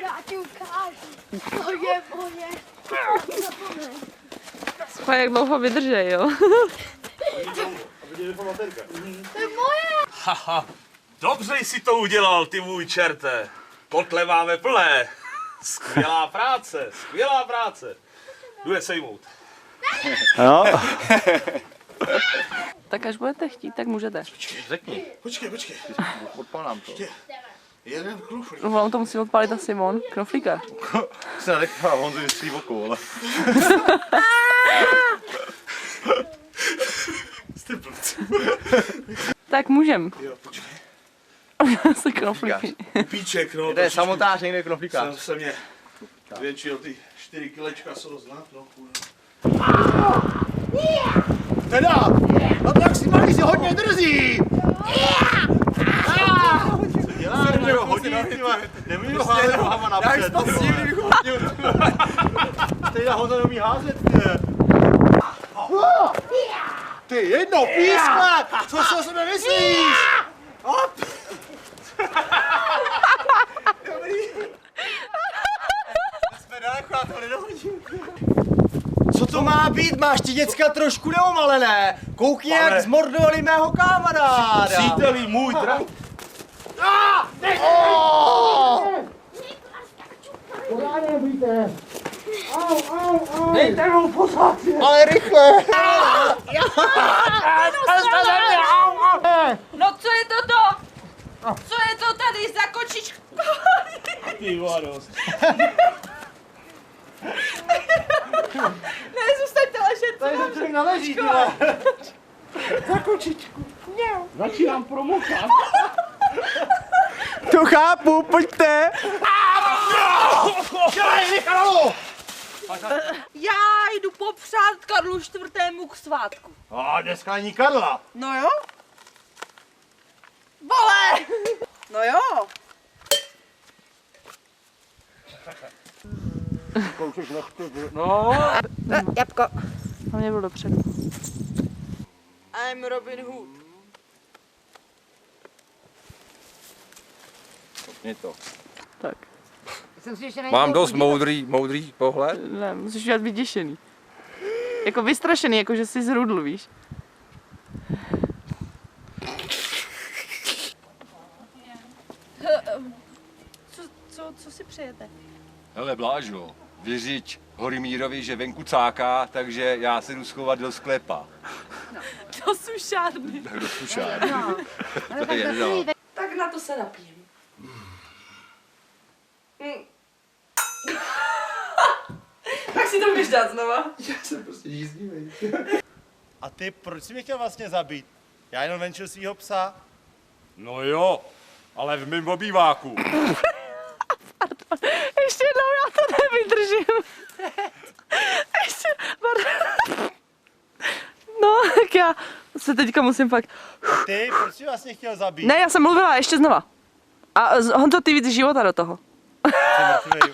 Já ti ukážu. To je moje. Spaj, jak dlouho vydržej, jo? To je moje. Haha, dobře jsi to udělal, ty můj čerte. Kotle máme plné. Skvělá práce, skvělá práce. Jdu je sejmout. Jo. Tak až budete chtít, tak můžete. Řekni. Počkej. Odpal nám to. Jeden knoflík. No, on to musí odpálit asi Simon, knoflíka. Se nenechá, on to vyslí oko, ale. Jste blbci. Tak můžem. Jo, počkej. Se knoflíky. Píček, no. Kde je samotář, někde knoflíka. Se mě zvětšil ty 4 kilečka, jsou znát, no. Teda! No tak si malý si hodně drzí! Nemůžu házet nohama napřed. Já jich spasím, kdybych ho hodil. Stejná Honza neumí házet, ty jednou pískle! Co si o sebe myslíš? Hop! Dobrý. Jsme daleko, já to nedohodím. Co to má být? Máš ti děcka trošku neomalené? Koukni, jak zmordovali mého kamaráda. Příteli, můj drah. Dejte mu posádky! Ale rychle! No co je toto? Co je to tady za kočičku? Ty vadost. Ne, zůstaňte ležet. Tady se člověk naleží, tyhle. Za kočičku. Začínám promokat. To chápu, pojďte! Já jdu popřát Karlu IV. K svátku. A dneska není Karla. No jo? Vole! No jo. No. Jabko. A mě byl dopředu. I'm Robin Hood. Je to. Tak. Mám dost moudrý pohled. Ne, musíš být vyděšený. Jako vystrašený, jako že jsi zrudl, víš? Co si přejete? Hele Blážo, věřič Horimírovi, že venku cáká, takže já se jdu schovat do sklepa. To jsou šárny. Tak do sušárny. To je jedno. Tak na to se napijem. Tak si to můžeš dát znova. Já jsem prostě jízdivý. A ty, proč jsi mě chtěl vlastně zabít? Já jenom venčil svýho psa. No jo, ale v mém obýváku. Ještě jednou, já to nevydržím. Ještě, pardon. No, tak já se teďka musím fakt... Ty, proč jsi vlastně chtěl zabít? Ne, já jsem mluvila ještě znova. A Honzo, ty víc života do toho. Jsem mrtvej.